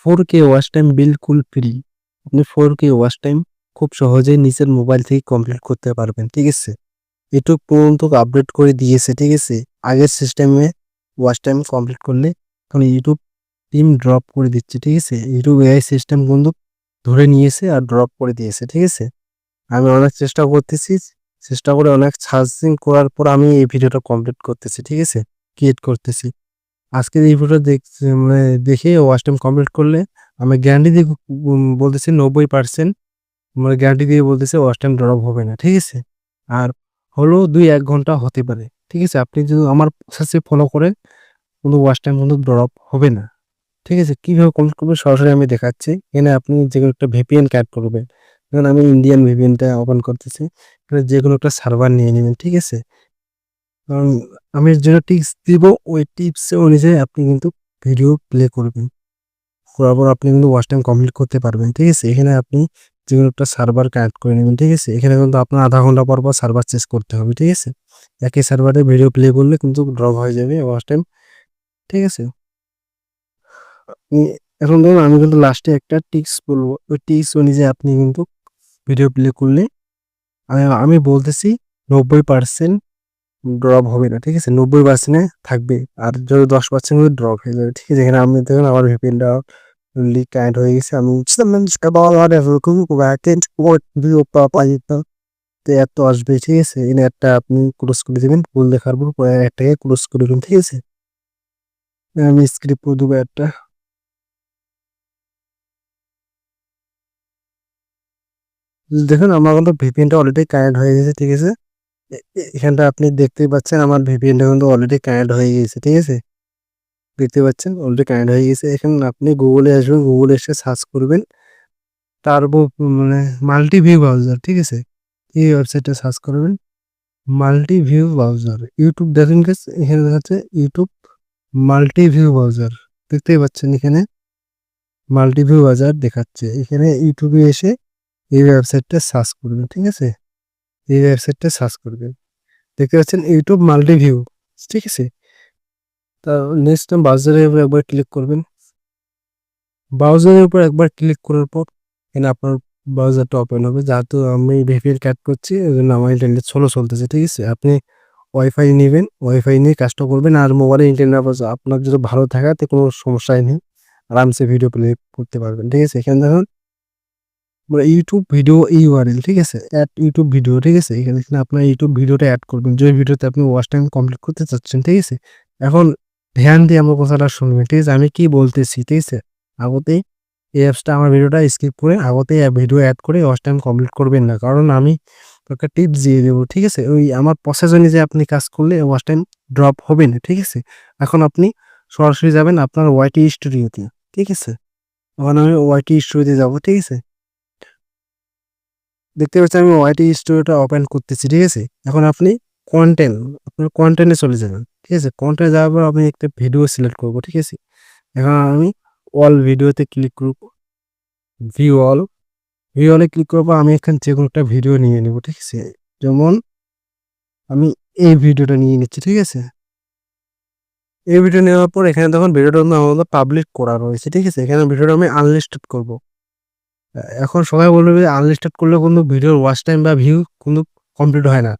4K watch time বিলকুল free. আপনি 4K watch time খুব সহজেই নিজের মোবাইল থেকে কমপ্লিট করতে পারবেন, ঠিক আছে? এটুক পর্যন্ত আপডেট করে দিয়েছে, ঠিক আছে? আগের সিস্টেমে ওয়াচ টাইম কমপ্লিট করলে এখন ইউটিউব টিম ড্রপ করে দিচ্ছে, ঠিক আছে? ইউটিউব এআই সিস্টেম কিন্তু ধরে নিয়েছে আর ড্রপ করে দিয়েছে, ঠিক আছে? আমি অনেক চেষ্টা করতেছি, চেষ্টা করে অনেক সার্চিং করার পর আমি এই ভিডিওটা কমপ্লিট করতেছি, ঠিক আছে? ক্রিয়েট করতেছি। আজকের এই ভিডিওটা মানে দেখে ওয়াচ টাইম কমপ্লিট করলে আমি গ্যারান্টি দিয়ে বলতেছি 90% মানে গ্যারান্টি দিয়ে বলতেছি ওয়াচ টাইম ড্রপ হবে না, ঠিক আছে? আর হলো 2-1 ঘন্টা হতে পারে, ঠিক আছে? আপনি যদি আমার প্রসেসে ফলো করেন কিন্তু ওয়াচ টাইম কিন্তু ড্রপ হবে না, ঠিক আছে? কিভাবে কমপ্লিট করবেন সরাসরি আমি দেখাচ্ছি। এখানে আপনি যেকোনো একটা VPN অ্যাড করবেন। যেমন আমি ইন্ডিয়ান VPNটা ওপেন করতেছি। এখানে যেকোনো একটা সার্ভার নিয়ে নিবেন, ঠিক আছে? কারণ আমি যেটা টিপস দিব ওই টিপস অনুযায়ী আপনি কিন্তু ভিডিও প্লে করবেন। করার পর আপনি কিন্তু ওয়াচ টাইম কমপ্লিট করতে পারবেন, ঠিক আছে? এখানে আপনি যেকোনো একটা সার্ভার কানেক্ট করে নেবেন, ঠিক আছে? এখানে কিন্তু আপনার আধা ঘন্টা পর সার্ভার চেঞ্জ করতে হবে, ঠিক আছে? একই সার্ভারে ভিডিও প্লে করলে কিন্তু ড্রপ হয়ে যাবে ওয়াচ টাইম, ঠিক আছে? আপনি এখন ধরুন আমি কিন্তু লাস্টে একটা টিপস বলবো। ওই টিপস অনুযায়ী আপনি কিন্তু ভিডিও প্লে করলে আমি বলতেছি 90% ড্রপ হবে না, ঠিক আছে? 90% এ থাকবে। আর যদি 10% ড্রপ হয়ে যাবে, ঠিক আছে? এখানে আপনি দেখুন আমার VPNটা কানেক্ট হয়ে গেছে। আমি তো এত আসবে, ঠিক আছে? এই নেটটা আপনি ক্লোজ করে দিবেন। ফুল দেখার পর পরে অ্যাডটাকে ক্লোজ করে দিবেন, ঠিক আছে? আমি স্ক্রিপ্ট করে দেবো একটা। দেখুন আমার কিন্তু VPNটা অলরেডি কানেক্ট হয়ে গেছে, ঠিক আছে? এখানটা আপনি দেখতেই পাচ্ছেন আমার VPNটা কিন্তু অলরেডি কানেক্ট হয়ে গেছে, ঠিক আছে? দেখতে পাচ্ছেন অলরেডি কানেক্ট হয়ে গেছে। এখন আপনি গুগলে আসবেন, গুগলে এসে সার্চ করবেন টার্বো মানে মাল্টি ভিউ ব্রাউজার, ঠিক আছে? এই ওয়েবসাইটটা সার্চ করবেন মাল্টি ভিউ ব্রাউজার। ইউটিউব দেখেন গাইস, এখানে দেখাচ্ছে ইউটিউব মাল্টি ভিউ ব্রাউজার। দেখতেই পাচ্ছেন এখানে মাল্টি ভিউ ব্রাউজার দেখাচ্ছে। এখানে ইউটিউবে এসে এই ওয়েবসাইটটা সার্চ করবেন, ঠিক আছে? এই ওয়েবসাইটটা সার্চ করবেন। দেখতে পাচ্ছেন ইউটিউব মাল্টি ভিউ, ঠিক আছে? তা নেক্সট টাইম ব্রাউজারের উপর একবার ক্লিক করবেন। ব্রাউজারের উপর একবার ক্লিক করার পর এখানে আপনার ব্রাউজারটা ওপেন হবে। যেহেতু আমি VPN কাট করছি এজন্য আমার ইন্টারনেট স্লো চলতেছে, ঠিক আছে? আপনি ওয়াইফাই নিবেন, ওয়াইফাই নিয়ে কাজটা করবেন। আর মোবাইলে ইন্টারনেট আপনার যদি ভালো থাকে তো কোনো সমস্যাই নেই, আরামসে ভিডিও প্লে করতে পারবেন, ঠিক আছে? এখানে দেখুন ইউটিউব ভিডিও ইউআরএল, ঠিক আছে? অ্যাড ইউটিউব ভিডিও, ঠিক আছে? এখানে আপনার ইউটিউব ভিডিওটা অ্যাড করবেন যে ভিডিওতে আপনি ওয়াচ টাইম কমপ্লিট করতে চাচ্ছেন, ঠিক আছে? এখন ধ্যান দিয়ে আমার কথাটা শুনবেন, ঠিক আছে? আমি কি বলতেছি, ঠিক আছে? আগতেই এই অ্যাপসটা আমার ভিডিওটা স্কিপ করে আগতেই ভিডিও অ্যাড করে ওয়াচ টাইম কমপ্লিট করবেন না। কারণ আমি একটা টিপস দিয়ে দেবো, ঠিক আছে? ওই আমার প্রসেস অনুযায়ী আপনি কাজ করলে ওয়াচ টাইম ড্রপ হবে না, ঠিক আছে? এখন আপনি সরাসরি যাবেন আপনার ওয়াইটি স্টুডিওতে, ঠিক আছে? এখন আমি ওয়াইটি স্টুডিওতে যাবো, ঠিক আছে? দেখতে পাচ্ছেন আমি ওয়াইটি স্টুডিওটা ওপেন করতেছি, ঠিক আছে? এখন আপনি আপনার কন্টেন্টে চলে যাবেন, ঠিক আছে? কন্টেন্টে যাওয়ার পর আমি একটা ভিডিও সিলেক্ট করবো, ঠিক আছে? এখন আমি অল ভিডিওতে ক্লিক করব। ভিউ অল, ভিউ অলে ক্লিক করার পর আমি এখানে যেকোনো একটা ভিডিও নিয়ে নেব, ঠিক আছে? যেমন আমি এই ভিডিওটা নিয়ে নিচ্ছি, ঠিক আছে? এই ভিডিও নেওয়ার পর এখানে দেখুন ভিডিওটা কিন্তু আমার পাবলিক করা রয়েছে, ঠিক আছে? এখানে ভিডিওটা আমি আনলিস্টেড করব। এখন সবাই বলবে যে আনলিস্টেড করলে কিন্তু ভিডিওর ওয়াচ টাইম বা ভিউ কিন্তু কমপ্লিট হয় না।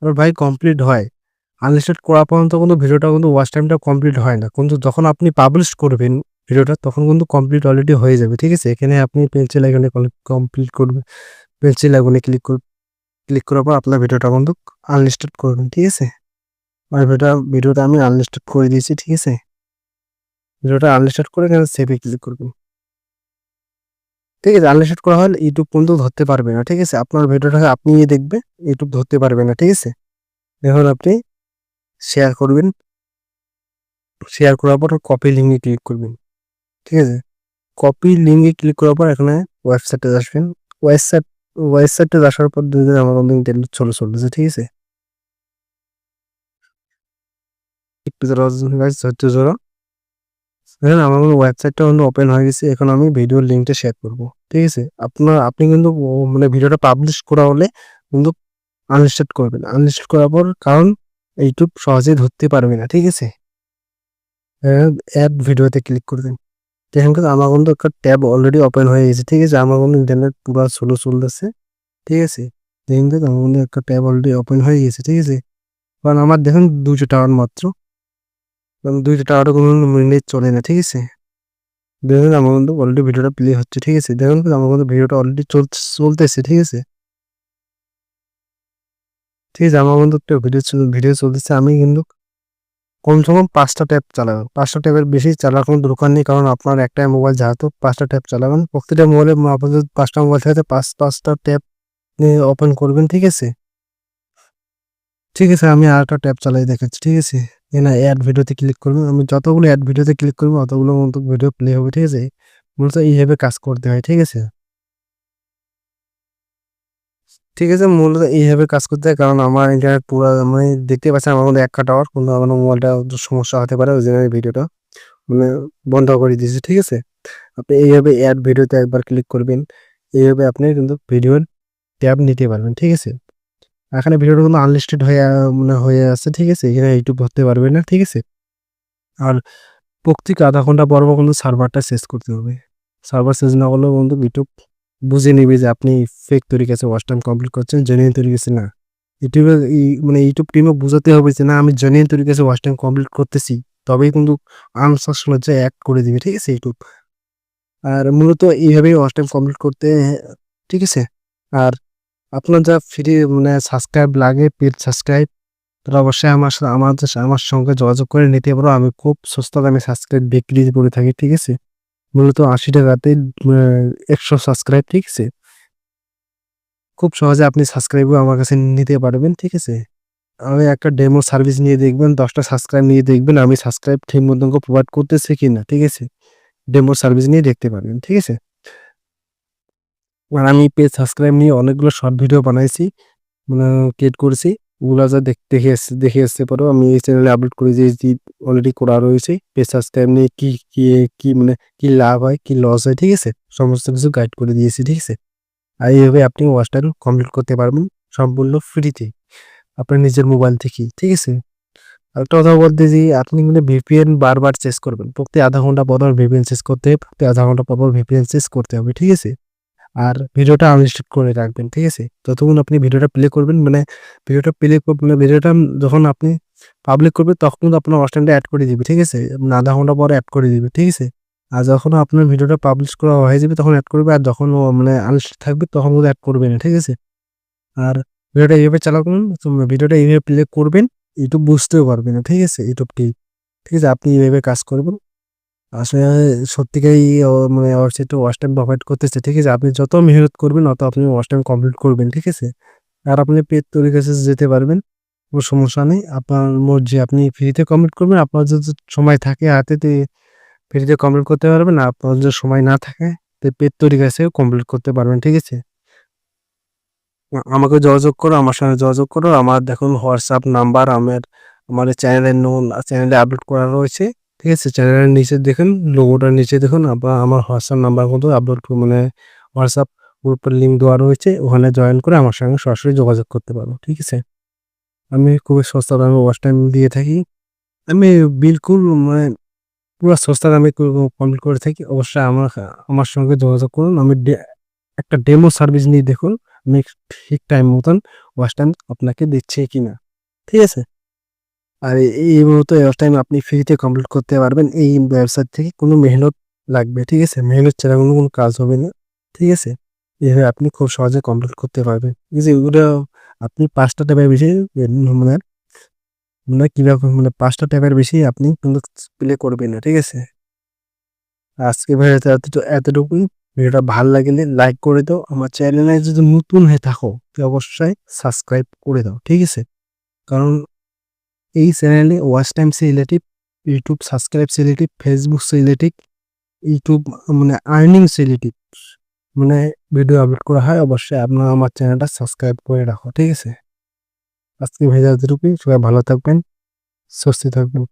আর ভাই কমপ্লিট হয়। আনলিস্টেড করা পর্যন্ত কিন্তু ভিডিওটা কিন্তু ওয়াচ টাইমটা কমপ্লিট হয় না। কিন্তু যখন আপনি পাবলিশ করবেন ভিডিওটা তখন কিন্তু কমপ্লিট অলরেডি হয়ে যাবে, ঠিক আছে? এখানে আপনি পেন্সিল আইকনে কমপ্লিট করবেন। পেন্সিল আইকনে ক্লিক করার পর আপনার ভিডিওটা কিন্তু আনলিস্টেড করবেন, ঠিক আছে? আমার ভিডিওটা আমি আনলিস্টেড করে দিয়েছি, ঠিক আছে? ভিডিওটা আনলিস্টেড করে এখানে সেভে ক্লিক করবেন। ঠিক আছে? আনলিস্টেড করা হলে ইউটিউব কিন্তু ধরতে পারবে না, ঠিক আছে? আপনার ভিডিওটাকে আপনি দেখবে, ইউটিউব ধরতে পারবে না, ঠিক আছে? এখন আপনি শেয়ার করবেন। শেয়ার করার পর কপি লিঙ্কে ক্লিক করবেন, ঠিক আছে? কপি লিঙ্কে ক্লিক করার পর এখানে ওয়েবসাইটে আসবেন। ওয়েবসাইটে আসার পর দেখবেন আমার কিন্তু ইন্টারনেট চলতেছে, ঠিক আছে? একটু ধৈর্য ধরো। দেখেন আমার কিন্তু ওয়েবসাইটটা কিন্তু ওপেন হয়ে গেছে। এখন আমি ভিডিওর লিঙ্কটা শেয়ার করব, ঠিক আছে? আপনি কিন্তু মানে ভিডিওটা পাবলিশ করা হলে কিন্তু আনলিস্টেড করবেন। আনলিস্টেড করার পর কারণ ইউটিউব সহজেই ধরতে পারবে না, ঠিক আছে? অ্যাড ভিডিওতে ক্লিক করবেন। দেখেন কিন্তু আমার কিন্তু একটা ট্যাব অলরেডি ওপেন হয়ে গেছে, ঠিক আছে? আমার কিন্তু ইন্টারনেট পুরা স্লো চলতেছে, ঠিক আছে? দেখেন কিন্তু আমার কিন্তু একটা ট্যাব অলরেডি ওপেন হয়ে গেছে, ঠিক আছে? কারণ আমার দেখুন 2টা টাওয়ার মাত্র, কারণ 2টা টাওয়ারে কোনো নেট চলে না, ঠিক আছে? দেখুন আমার কিন্তু অলরেডি ভিডিওটা প্লে হচ্ছে, ঠিক আছে? দেখুন কিন্তু আমার কিন্তু ভিডিওটা অলরেডি চলতেছে, ঠিক আছে? ঠিক আছে, আমার কিন্তু একটা ভিডিও চলতেছে। আমি কিন্তু কমসে কম 5টা ট্যাব চালাবেন। 5টা ট্যাবের বেশি চালানোর কোনো দরকার নেই। কারণ আপনার একটাই মোবাইল, যেহেতু 5টা ট্যাব চালাবেন। প্রত্যেকটা মোবাইলে আপনার যদি 5টা মোবাইল থাকে, 5টা ট্যাব ওপেন করবেন, ঠিক আছে? ঠিক আছে, আমি আরেকটা ট্যাব চালাই দেখাচ্ছি, ঠিক আছে? এখানে অ্যাড ভিডিওতে ক্লিক করবেন। আমি যতগুলো অ্যাড ভিডিওতে ক্লিক করবো অতগুলো মতো ভিডিও প্লে হবে, ঠিক আছে? মূলত এইভাবে কাজ করতে হয়, ঠিক আছে? ঠিক আছে, মূলত এইভাবে কাজ করতে হয়। কারণ আমার ইন্টারনেট পুরা মানে দেখতে পাচ্ছেন আমার মধ্যে 1 টাওয়ার, কিন্তু আমার মোবাইলটা সমস্যা হতে পারে, ওই জন্য আমি ভিডিওটা মানে বন্ধ করে দিয়েছি, ঠিক আছে? আপনি এইভাবে অ্যাড ভিডিওতে একবার ক্লিক করবেন। এইভাবে আপনি কিন্তু ভিডিওর ট্যাব নিতে পারবেন, ঠিক আছে? এখানে ভিডিওটা কিন্তু আনলিস্টেড হয়ে মানে হয়ে আছে, ঠিক আছে? এখানে ইউটিউব ধরতে পারবেন না, ঠিক আছে? আর প্রত্যেক আধা ঘন্টা পর পর কিন্তু সার্ভারটা চেঞ্জ করতে হবে। সার্ভার চেঞ্জ না করলেও কিন্তু ইউটিউব বুঝে নিবে যে আপনি ফেক তরিকাছে ওয়াচ টাইম কমপ্লিট করছেন, জেনুইন তরিকাছে না। ইউটিউবে মানে ইউটিউব টিমও বুঝাতে হবে যে না, আমি জেনুইন তরিকাছে ওয়াচ টাইম কমপ্লিট করতেছি। তবেই কিন্তু আনসাবস্ক্রাইব যে অ্যাড করে দিবে, ঠিক আছে? ইউটিউব। আর মূলত এইভাবেই ওয়াচ টাইম কমপ্লিট করতে, ঠিক আছে? আর আপনার যা ফ্রি মানে সাবস্ক্রাইব লাগে, পেইড সাবস্ক্রাইব, তাহলে অবশ্যই আমার সঙ্গে যোগাযোগ করে নিতে পারো। আমি খুব সস্তা দামে সাবস্ক্রাইব বিক্রি করে থাকি, ঠিক আছে? মূলত ৳৮০ আ ১০০ সাবস্ক্রাইব, ঠিক আছে? খুব সহজে আপনি সাবস্ক্রাইবও আমার কাছে নিতে পারবেন, ঠিক আছে? আমি একটা ডেমো সার্ভিস নিয়ে দেখবেন, ১০টা সাবস্ক্রাইব নিয়ে দেখবেন আমি সাবস্ক্রাইব ঠিক মতন প্রোভাইড করতেছি কিনা, ঠিক আছে? ডেমো সার্ভিস নিয়ে দেখতে পারবেন, ঠিক আছে? আর আমি পেজ সাবস্ক্রাইব নিয়ে অনেকগুলো শর্ট ভিডিও বানাইছি, মানে ক্রিয়েট করেছি। ওগুলা যা দেখে আসতে পারো। আমি এই চ্যানেলে আপলোড করে দিয়েছি, অলরেডি করা রয়েছে। পেজ সাবস্ক্রাইব নিয়ে কি মানে কি লাভ হয়, কি লস হয়, ঠিক আছে? সমস্ত কিছু গাইড করে দিয়েছি, ঠিক আছে? আর এইভাবে আপনি ওয়াচ টাইম কমপ্লিট করতে পারবেন সম্পূর্ণ ফ্রিতে, আপনার নিজের মোবাইল থেকেই, ঠিক আছে? আরেকটা কথা বলতেছি, আপনি কিন্তু VPN বারবার চেঞ্জ করবেন। প্রতি আধা ঘন্টা পর পর VPN চেঞ্জ করতে হবে, প্রতি আধা ঘন্টা পর পর VPN চেঞ্জ করতে হবে, ঠিক আছে? আর ভিডিওটা আনলিস্টেড করে রাখবেন, ঠিক আছে? যতক্ষণ আপনি ভিডিওটা প্লে করবেন, মানে ভিডিওটা যখন আপনি পাবলিক করবেন, তখন কিন্তু আপনার ওয়াচ টাইমটা এড করে দিবে, ঠিক আছে? মানে আধা ঘন্টা পরে এড করে দিবে, ঠিক আছে? আর যখন আপনার ভিডিওটা পাবলিশ করা হয়ে যাবে তখন এড করবে, আর যখন মানে আনলিস্টেড থাকবে তখন কিন্তু এড করবে না, ঠিক আছে? আর ভিডিওটা এইভাবে চালাবেন, ভিডিওটা এইভাবে প্লে করবেন, ইউটিউব বুঝতেও পারবে না, ঠিক আছে? ইউটিউব কি, ঠিক আছে? আপনি এইভাবে কাজ করবেন। আসলে সত্যিকারেই মানে ওয়েবসাইটটা ওয়াচ টাইম প্রোভাইড করতেছে, ঠিক আছে? আপনি যত মেহনত করবেন অত আপনি ওয়াচ টাইম কমপ্লিট করবেন, ঠিক আছে? আর আপনি পেইড তৈরির কাছে যেতে পারবেন, কোনো সমস্যা নেই। আপনার মর্জি, আপনি ফ্রিতে কমপ্লিট করবেন। আপনার যদি সময় থাকে হাতে ফ্রিতে কমপ্লিট করতে পারবেন। আর আপনার যদি সময় না থাকে তো পেইড তৈরির কাছেও কমপ্লিট করতে পারবেন, ঠিক আছে? আমাকে যোগাযোগ করো, আমার সঙ্গে যোগাযোগ করো। আমার দেখুন হোয়াটসঅ্যাপ নাম্বার আমার এই চ্যানেলে আপলোড করা রয়েছে। ঠিক আছে? চ্যানেলের নিচে দেখুন, লোগোটার নিচে দেখুন আমার হোয়াটসঅ্যাপ নাম্বার কিন্তু মানে হোয়াটসঅ্যাপ গ্রুপের লিঙ্ক দেওয়া রয়েছে। ওখানে জয়েন করে আমার সঙ্গে সরাসরি যোগাযোগ করতে পারো। ঠিক আছে? আমি খুবই সস্তা দামে ওয়াচ টাইম দিয়ে থাকি। আমি বিলকুল মানে পুরা সস্তা দামে কমপ্লিট করে থাকি। অবশ্যই আমার সঙ্গে যোগাযোগ করুন। আমি একটা ডেমো সার্ভিস নিয়ে দেখুন। আমি ঠিক টাইম মতন ওয়াচ টাইম আপনাকে দিচ্ছি কিনা। ঠিক আছে? আর এই মুহূর্তে ওয়াচ টাইম আপনি ফ্রিতে কমপ্লিট করতে পারবেন এই ওয়েবসাইট থেকে। কোনো মেহনত লাগবে। ঠিক আছে? মেহনত ছাড়া কোনো কাজ হবে না। ঠিক আছে? এভাবে আপনি খুব সহজে কমপ্লিট করতে পারবেন। এই যে এগুলো আপনি ৫ টা ট্যাবের বেশি মানে কিভাবে ৫ টা ট্যাবের বেশি আপনি কিন্তু প্লে করবেন না। ঠিক আছে? আজকে ভিডিওতে এতটুকুই। ভিডিওটা ভাল লাগলে লাইক করে দাও। আমার চ্যানেলে যদি নতুন হয়ে থাকো তো অবশ্যই সাবস্ক্রাইব করে দাও। ঠিক আছে? কারণ এই চ্যানেলে watch time relative, YouTube subscribe relative, Facebook relative, YouTube earning relative video upload করা হয়। অবশ্যই আপনারা আমার চ্যানেলটা সাবস্ক্রাইব করে রাখো। ঠিক আছে? আজকে ভিডিও এতটুকুই। সবাই ভালো থাকবেন, সুস্থ থাকবেন।